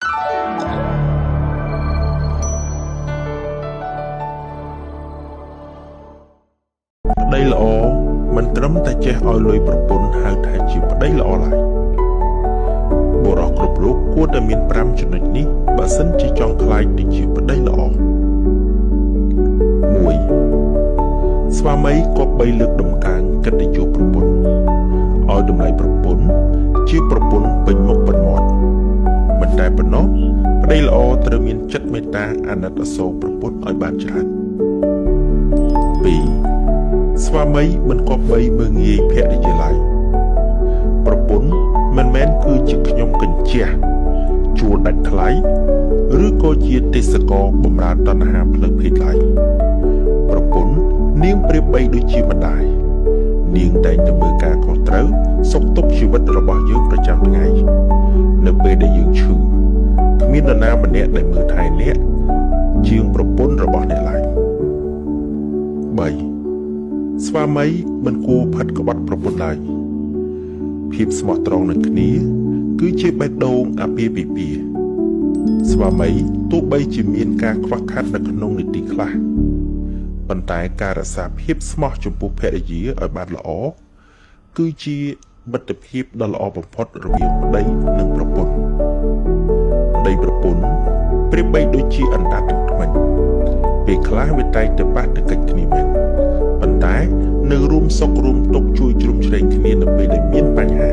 ប្តីល្អមិនត្រឹមតែចេះឲ្យលុយប្រពន្ធហៅថាជាប្តីល្អឡើយបុរសគ្រប់រូបគួរតែមាន5ចំណុចនេះបើសិនជាចង់ក្លាយទៅជាប្តីល្អ1ស្វាមីគប្បីលើកដំកើងកិត្តិយសប្រពន្ធឲ្យតម្លៃប្រពន្ធជាប្រពន្ធពេញមុខពេញមាត់មិនតែប៉ុណ្ណោះប្តីល្អត្រូវមានចិត្តមេត្តាអាណិតអាសូរប្រពន្ធឲ្យបានច្រើន2ស្វាមីមិនគប្បីមើលងាយភរិយាឡើយប្រពន្ធមិនមែនគឺជាខ្ញុំកញ្ជះជួលដាច់ថ្លៃឬក៏ជាទេសកលបំរើតណ្ហាផ្លូវភេទឡើយប្រពន្ធនាងប្រៀបបីដូចជាម្ដាយនាងតែងតែមើលការខុសត្រូវសុខទុក្ខជីវិតរបស់យើងប្រចាំថ្ងៃនៅពេលដែលយើងឈឺគ្មាននរណាម្នាក់ដែលមើលថែអ្នកជាងប្រពន្ធរបស់អ្នកឡើយ3ស្វាមីមិនគួរផិតក្បត់ប្រពន្ធឡើយភាពស្មោះត្រង់នឹងគ្នាគឺជាបេះដូងអាពាហ៍ពិពាហ៍ស្វាមីទោះបីជាមានការខ្វះខាតនៅក្នុងនីតិខ្លះប៉ុន្តែការរក្សាភាពស្មោះចំពោះភរិយាឲ្យបានល្អគឺជាមិត្តភាពដ៏ល្អបំផុតរវាងប្តីនិងប្រពន្ធប្តីប្រពន្ធប្រៀបបីដូចជាអណ្ដាតទឹកថ្មិញពេលខ្លះវាតែងតែប៉ះទង្គិចគ្នាមែនប៉ុន្តែនៅរួមសុខរួមទុក្ខជួយជ្រោមជ្រែងគ្នានៅពេលដែលមានបញ្ហា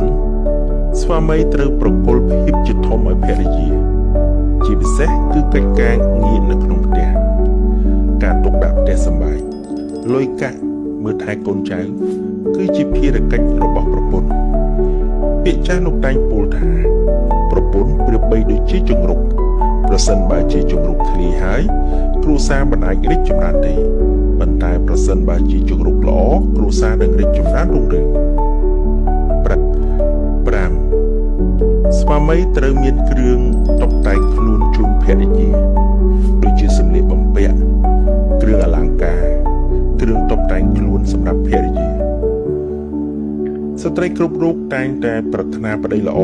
4ស្វាមីត្រូវប្រគល់ភាពជាធំឲ្យភរិយាជាពិសេសគឺកិច្ចការងារនៅក្នុងផ្ទះការទុកដាក់ផ្ទះសម្បែងលុយកាក់មើលថែកូនចៅគឺជាភារកិច្ចរបស់ប្រពន្ធពាក្យចាស់លោកតែងពោលថាប្រពន្ធប្រៀបបីដូចជាជង្រុកប្រសិនបើជាជង្រុកធ្លាយហើយគ្រួសារមិនអាចរីកចម្រើនទេប៉ុន្តែប្រសិនបើជាជង្រុកល្អគ្រួសារនឹងរីកចម្រើនរុងរឿង5ស្វាមីត្រូវមានគ្រឿងតុបតែងខ្លួនជូនភរិយាដូចជាសម្លៀកបំពាក់គ្រឿងអលង្ការគ្រឿងតុបតែងខ្លួនសម្រាប់ភរិយាស្ត្រីគ្រប់រូបតែងតែប្រាថ្នាប្តីល្អ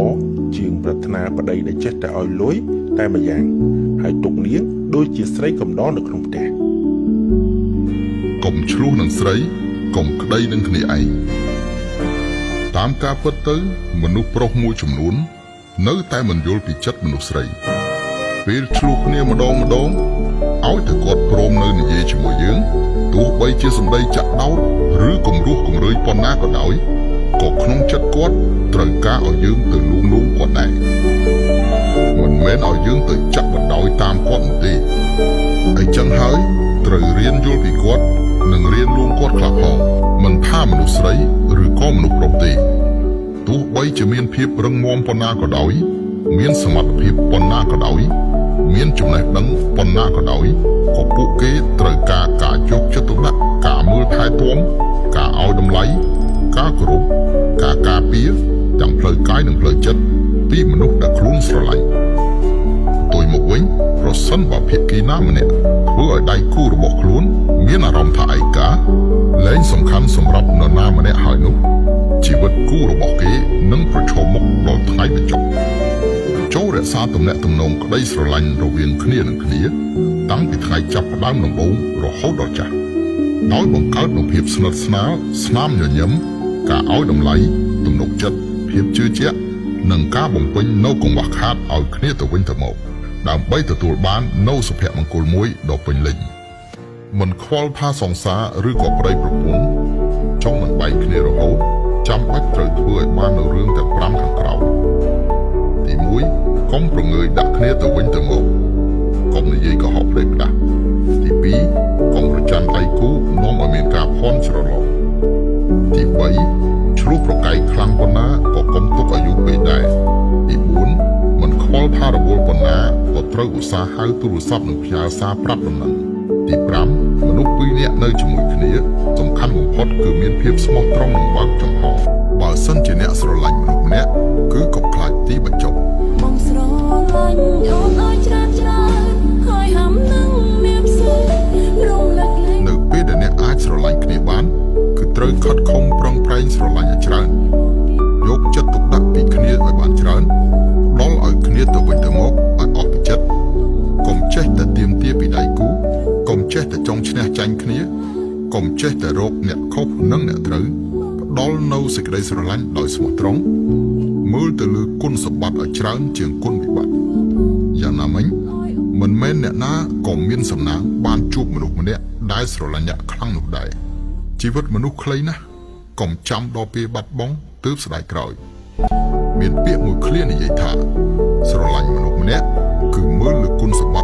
ជាងប្រាថ្នាប្តីដែលចេះតែឲ្យលុយតែម្យ៉ាងហើយទុកនាងដូចជាស្រីកំដរនៅក្នុងផ្ទះកុំឆ្លោះនឹងស្រីកុំក្តីនឹងគ្នាឯងតាមការពិតទៅមនុស្សប្រុសមួយចំនួននៅតែមិនយល់ពីចិត្តមនុស្សស្រីពេលឆ្លោះគ្នាម្ដងឲ្យតែគាត់ព្រមនៅនិយាយជាមួយយើងទោះបីជាសម្ដីចាក់ដោតឬគំរោះគំរើយប៉ុណ្ណាក៏ដោយក៏ក្នុងចិត្តគាត់ត្រូវការឲ្យយើងទៅលួងលោមគាត់ដែរមិនមែនឲ្យយើងទៅចាក់បណ្ដោយតាមគាត់នោះទេអញ្ចឹងហើយត្រូវរៀនយល់ពីគាត់និងរៀនលួងគាត់ខ្លះផងមិនថាមនុស្សស្រីឬក៏មនុស្សប្រុសទេទោះបីជាមានភាពរឹងមាំប៉ុណ្ណាក៏ដោយមានសមត្ថភាពប៉ុណ្ណាក៏ដោយមានចំណេះដឹងប៉ុណ្ណាក៏ដោយក៏ពួកគេត្រូវការយកចិត្តទុកដាក់ការមើលថែទាំការឲ្យតម្លៃការគោរពការការពារទាំងផ្លូវកាយនិងផ្លូវចិត្តពីមនុស្សដែលខ្លួនស្រឡាញ់ផ្ទុយមកវិញប្រសិនបើភាគីណាម្នាក់ធ្វើឲ្យដៃគូរបស់ខ្លួនមានអារម្មណ៍ថាឯកាលែងសំខាន់សម្រាប់នរណាម្នាក់ហើយនោះជីវិតគូរបស់គេនឹងប្រឈមមុខដល់ថ្ងៃបញ្ចប់ចូលរក្សាទំនាក់ទំនងក្តីស្រឡាញ់រវាងគ្នានឹងគ្នាតាំងពីថ្ងៃចាប់ផ្ដើមដំបូងរហូតដល់ចាស់ដោយបង្កើតនូវភាពស្និទ្ធស្នាលស្នាមញញឹមការឲ្យតម្លៃទំនុកចិត្តភាពជឿជាក់និងការបំពេញនូវកង្វះខាតឲ្យគ្នាទៅវិញទៅមកដើម្បីទទួលបាននូវសុភមង្គលមួយដ៏ពេញលេញមិនខ្វល់ថាសង្សារឬក៏ប្តីប្រពន្ធចង់មិនបែកគ្នារហូតចាំបាច់ត្រូវធ្វើឲ្យបាននូវរឿងទាំង5ខាងក្រោមទី1កុំប្រងើយដាក់គ្នាទៅវិញទៅមកកុំនិយាយកុហកផ្លេចផ្ដាស់ទី2កុំប្រច័ណ្ឌដៃគូនាំឲ្យមានការភ័ន្តច្រឡំទី3ឆ្លោះប្រកែកខ្លាំងប៉ុណ្ណាក៏កុំទុកអាយុពេកដែរទី4មិនខ្វល់ថារវល់ប៉ុណ្ណាក៏ត្រូវឧស្សាហ៍ហៅទូរស័ព្ទនិងផ្ញើសារប្រាប់ដំណឹងទី5មនុស្ស2នាក់នៅជាមួយគ្នាសំខាន់បំផុតគឺមានភាពស្មោះត្រង់និងបើកចំហបើសិនជាអ្នកស្រឡាញ់មនុស្សម្នាក់គឺកុំខ្លាចទីបញ្ចប់បងស្រឡាញ់អូនឲ្យច្រើនហើយហាំនឹងមានផ្សេងរំលឹកនៅពេលដែលអ្នកអាចស្រឡាញ់គ្នាបានគឺត្រូវខិតខំប្រឹងប្រែងស្រឡាញ់ឲ្យច្រើនយកចិត្តទុកដាក់ពីគ្នាឲ្យបានច្រើនផ្ដល់ឲ្យគ្នា ចាញ់គ្នាកុំចេះតែរកអ្នកខុសនិងអ្នកត្រូវផ្ដល់នូវសេចក្តីស្រឡាញ់ដោយស្មោះត្រង់មើលទៅលើគុណសម្បត្តិឲ្យច្រើនជាងគុណវិបត្តិយ៉ាងណាមិញមិនមែនអ្នកណាក៏មានសំណាងបានជួបមនុស្សម្នាក់ដែលស្រឡាញ់អ្នកខ្លាំងនោះដែរជីវិតមនុស្សខ្លីណាស់កុំចាំដល់ពេលបាត់បង់ទើបស្ដាយក្រោយមានពាក្យមួយឃ្លានិយាយថាស្រឡាញ់មនុស្សម្នាក់គឺមើលលើគុណសម្បត្តិ